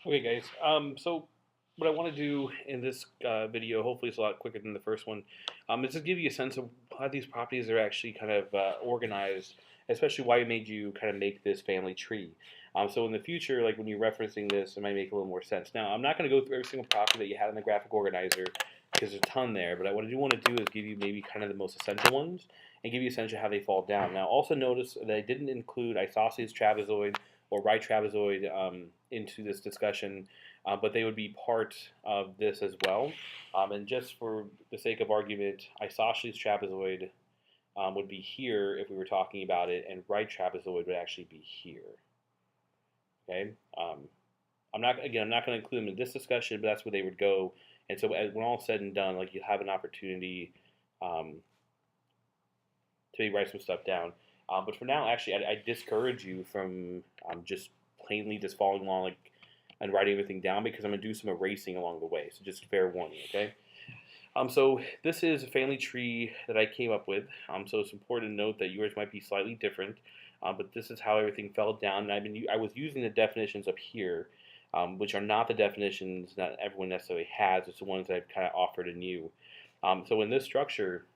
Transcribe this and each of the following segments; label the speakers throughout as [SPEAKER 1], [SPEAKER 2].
[SPEAKER 1] Okay, guys. So what I want to do in this video, hopefully it's a lot quicker than the first one, is just give you a sense of how these properties are actually kind of organized, especially why I made you kind of make this family tree. So in the future, like when you're referencing this, it might make a little more sense. Now, I'm not going to go through every single property that you had in the graphic organizer because there's a ton there, but what I do want to do is give you maybe kind of the most essential ones and give you essentially how they fall down. Now, also notice that I didn't include isosceles trapezoid or right trapezoid into this discussion, but they would be part of this as well. And just for the sake of argument, isosceles trapezoid would be here if we were talking about it, and right trapezoid would actually be here. Okay. I'm not going to include them in this discussion, but that's where they would go. And so when all said and done, like you have an opportunity um, to maybe write some stuff down. But for now, actually, I discourage you from just plainly just following along like and writing everything down because I'm gonna do some erasing along the way. So just fair warning, okay? So this is a family tree that I came up with. So it's important to note that yours might be slightly different, but this is how everything fell down. And I was using the definitions up here, which are not the definitions that everyone necessarily has. It's the ones that I've kind of offered in you. So in this structure,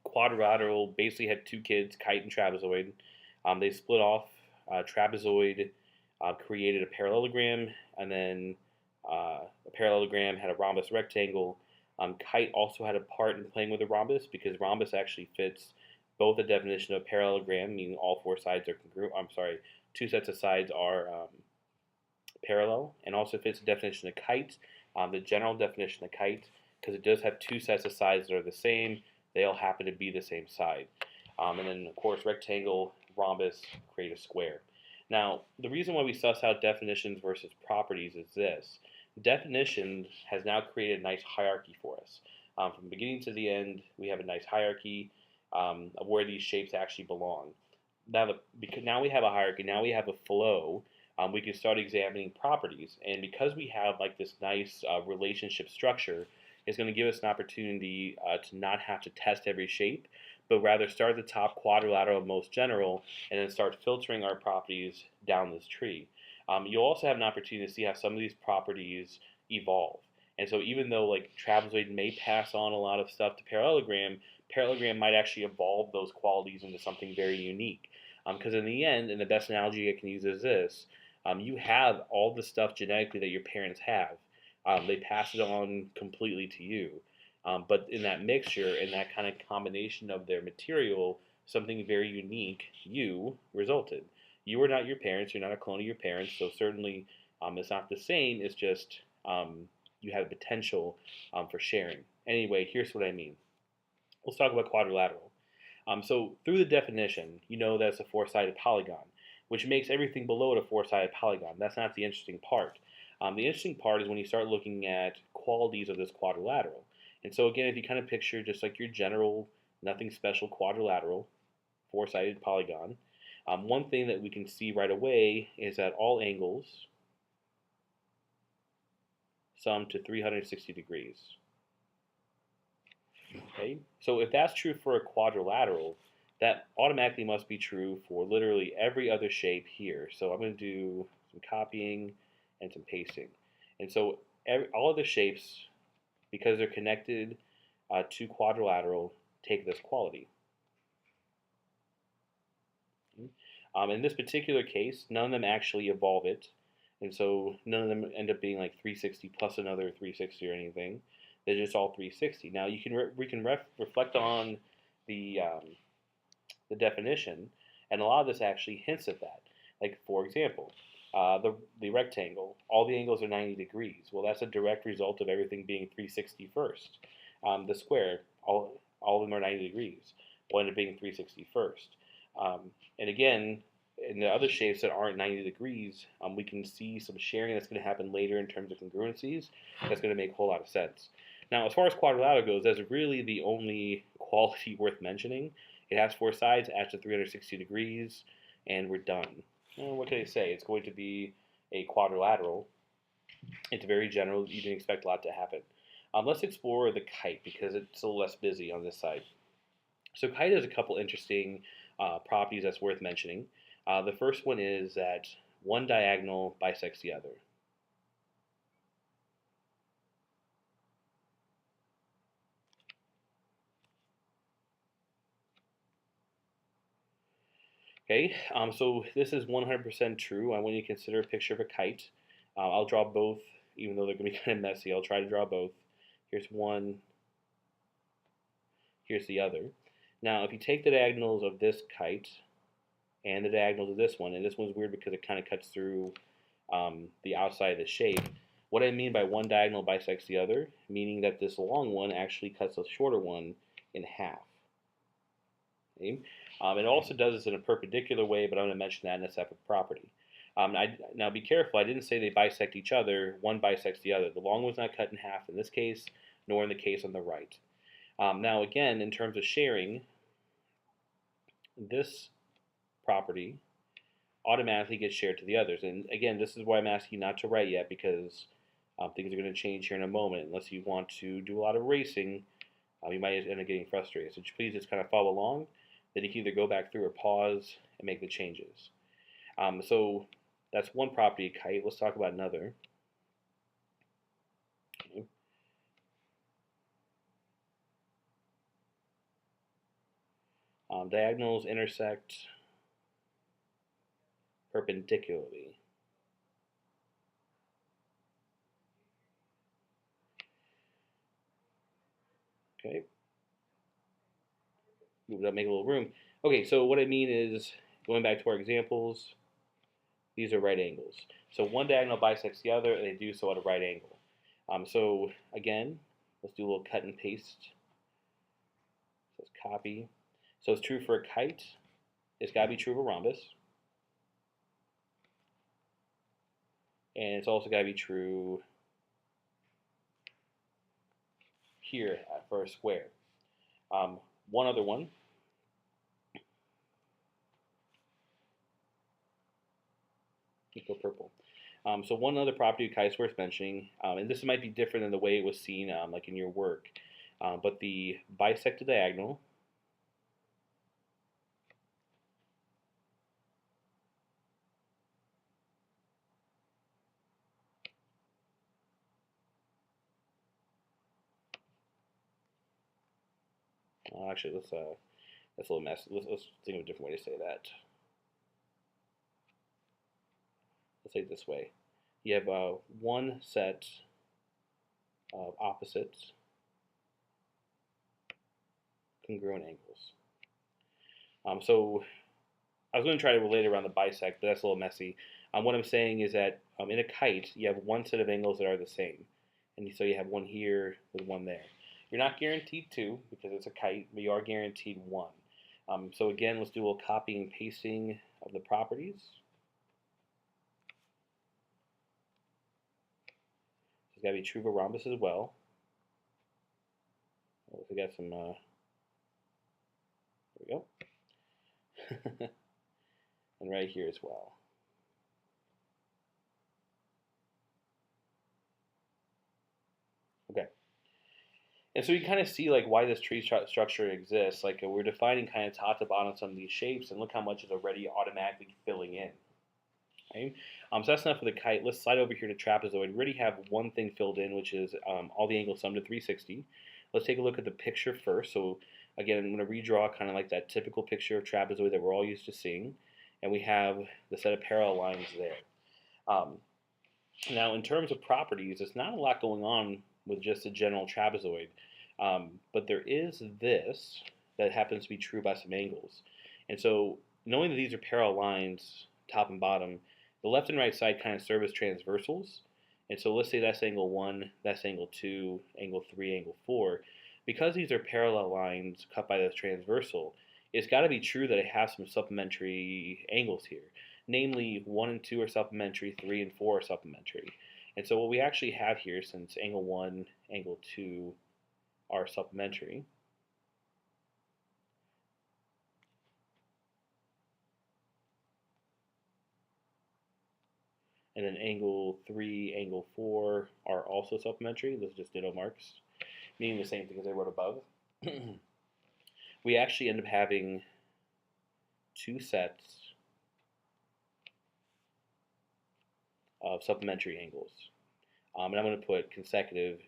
[SPEAKER 1] Quadrilateral basically had two kids, Kite and Trapezoid. They split off. Trapezoid created a parallelogram, and then a parallelogram had a rhombus rectangle. Kite also had a part in playing with a rhombus because rhombus actually fits both the definition of parallelogram, meaning all four sides are congruent. I'm sorry, two sets of sides are parallel, and also fits the definition of kite, the general definition of kite, because it does have two sets of sides that are the same. They all happen to be the same side. And then, of course, rectangle, rhombus create a square. Now, the reason why we suss out definitions versus properties is this. Definitions has now created a nice hierarchy for us. From beginning to the end, we have a nice hierarchy of where these shapes actually belong. Because now we have a hierarchy, now we have a flow, we can start examining properties. And because we have like this nice relationship structure, it's going to give us an opportunity to not have to test every shape, but rather start at the top quadrilateral most general, and then start filtering our properties down this tree. You'll also have an opportunity to see how some of these properties evolve. And so even though like trapezoid may pass on a lot of stuff to parallelogram, parallelogram might actually evolve those qualities into something very unique. Because in the end, and the best analogy I can use is this, you have all the stuff genetically that your parents have. They pass it on completely to you. But in that mixture, in that kind of combination of their material, something very unique, you resulted. You are not your parents, you're not a clone of your parents, so certainly it's not the same, it's just you have potential for sharing. Anyway, here's what I mean. Let's talk about quadrilateral. So through the definition, you know that it's a four-sided polygon, which makes everything below it a four-sided polygon. That's not the interesting part. The interesting part is when you start looking at qualities of this quadrilateral. And so again, if you kind of picture just like your general, nothing special quadrilateral, four-sided polygon, one thing that we can see right away is that all angles sum to 360 degrees. Okay, so if that's true for a quadrilateral, that automatically must be true for literally every other shape here. So I'm going to do some copying and some pasting. And so all of the shapes, because they're connected to quadrilateral, take this quality. In this particular case, none of them actually evolve it. And so none of them end up being like 360 plus another 360 or anything. They're just all 360. Now we can reflect on the definition, and a lot of this actually hints at that. Like for example, the rectangle, all the angles are 90 degrees. Well, that's a direct result of everything being 360 first. The square, all of them are 90 degrees. Will end up being 360 first. And again, in the other shapes that aren't 90 degrees, we can see some sharing that's going to happen later in terms of congruencies. That's going to make a whole lot of sense. Now, as far as quadrilateral goes, that's really the only quality worth mentioning. It has four sides, adds to 360 degrees, and we're done. Well, what can I say? It's going to be a quadrilateral. It's very general. You didn't expect a lot to happen. Let's explore the kite because it's a little less busy on this side. So kite has a couple interesting properties that's worth mentioning. The first one is that one diagonal bisects the other. Okay, so this is 100% true. I want you to consider a picture of a kite. I'll draw both, even though they're going to be kind of messy. I'll try to draw both. Here's one, here's the other. Now, if you take the diagonals of this kite and the diagonals of this one, and this one's weird because it kind of cuts through the outside of the shape. What I mean by one diagonal bisects the other, meaning that this long one actually cuts the shorter one in half. Okay? It also does this in a perpendicular way, but I'm going to mention that in a separate property. Now be careful, I didn't say they bisect each other, one bisects the other. The long one's not cut in half in this case, nor in the case on the right. Now again, in terms of sharing, this property automatically gets shared to the others. And again, this is why I'm asking you not to write yet, because things are going to change here in a moment. Unless you want to do a lot of racing, you might end up getting frustrated. So please just kind of follow along. Then you can either go back through or pause and make the changes. So that's one property of kite. Let's talk about another. Okay. Diagonals intersect perpendicularly. Okay. Move it up, make a little room. Okay, so what I mean is, going back to our examples, these are right angles. So one diagonal bisects the other, and they do so at a right angle. So again, let's do a little cut and paste. So let's copy. So it's true for a kite. It's got to be true of a rhombus. And it's also got to be true here for a square. One other one. Let's go purple. So one other property of kites worth mentioning, and this might be different than the way it was seen like in your work, but the bisected diagonal actually, that's a little messy. Let's think of a different way to say that. Let's say it this way. You have one set of opposites congruent angles. So I was going to try to relate it around the bisect, but that's a little messy. What I'm saying is that in a kite, you have one set of angles that are the same. And so you have one here with one there. You're not guaranteed two because it's a kite, but you are guaranteed one. So again, let's do a little copying and pasting of the properties. It's got to be true of a rhombus as well. We got some, there we go. And right here as well. Okay. And so you kind of see like why this tree structure exists. Like we're defining kind of top to bottom some of these shapes, and look how much is already automatically filling in. Okay? So that's enough for the kite. Let's slide over here to trapezoid. We already have one thing filled in, which is all the angles summed to 360. Let's take a look at the picture first. So again, I'm going to redraw kind of like that typical picture of trapezoid that we're all used to seeing. And we have the set of parallel lines there. Now, in terms of properties, there's not a lot going on with just a general trapezoid. But there is this that happens to be true by some angles. And so knowing that these are parallel lines, top and bottom, the left and right side kind of serve as transversals. And so let's say that's angle 1, that's angle 2, angle 3, angle 4. Because these are parallel lines cut by this transversal, it's got to be true that it has some supplementary angles here. Namely, 1 and 2 are supplementary, 3 and 4 are supplementary. And so what we actually have here, since angle 1, angle 2 are supplementary, and then angle 3, angle 4 are also supplementary. Those are just ditto marks, meaning the same thing as I wrote above. We actually end up having two sets of supplementary angles. And I'm going to put consecutive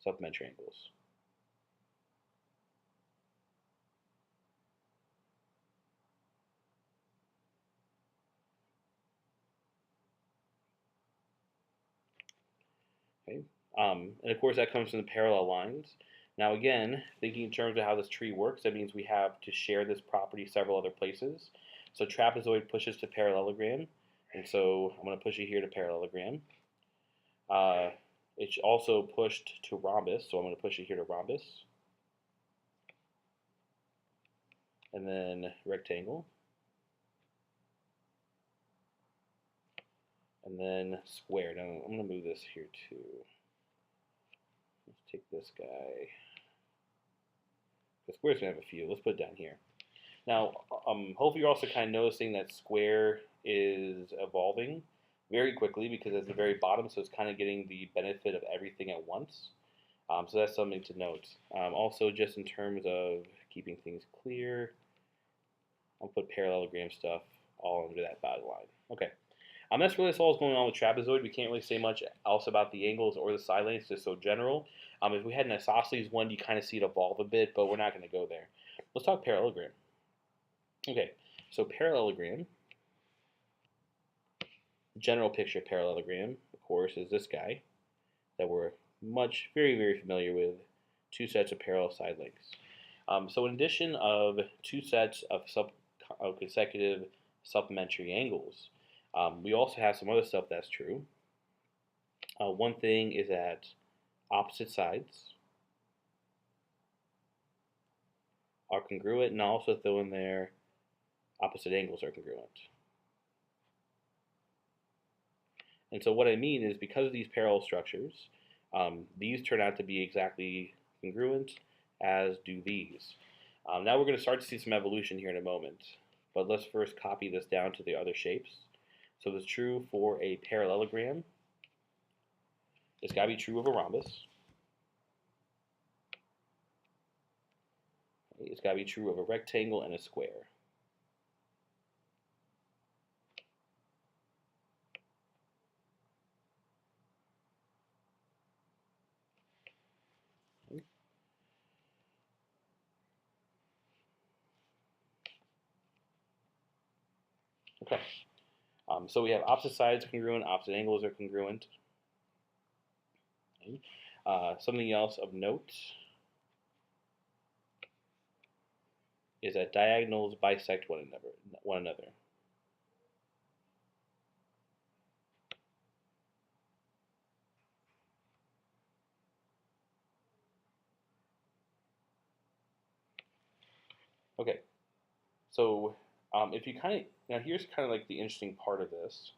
[SPEAKER 1] supplementary angles. Okay. And of course, that comes from the parallel lines. Now, again, thinking in terms of how this tree works, that means we have to share this property several other places. So trapezoid pushes to parallelogram, and so I'm going to push it here to parallelogram. Uh, it's also pushed to rhombus, so I'm going to push it here to rhombus. And then rectangle. And then square. Now, I'm going to move this here too. Let's take this guy. The square's going to have a few. Let's put it down here. Now, hopefully you're also kind of noticing that square is evolving very quickly because it's at the very bottom, so it's kind of getting the benefit of everything at once. So that's something to note. Also, just in terms of keeping things clear, I'll put parallelogram stuff all under that dotted line. Okay. That's really all that's going on with trapezoid. We can't really say much else about the angles or the side lengths, just so general. If we had an isosceles one, you kind of see it evolve a bit, but we're not going to go there. Let's talk parallelogram. Okay, so parallelogram, general picture parallelogram, of course, is this guy that we're very, very familiar with. Two sets of parallel side lengths. So in addition of two sets of consecutive supplementary angles, we also have some other stuff that's true. One thing is that opposite sides are congruent, and I'll also throw in there opposite angles are congruent. And so what I mean is because of these parallel structures, these turn out to be exactly congruent, as do these. Now we're going to start to see some evolution here in a moment, but let's first copy this down to the other shapes. So it's true for a parallelogram. It's got to be true of a rhombus. It's got to be true of a rectangle and a square. Okay. So we have opposite sides congruent, opposite angles are congruent. Okay. Something else of note is that diagonals bisect one another. Okay, so if you now here's kind of like the interesting part of this.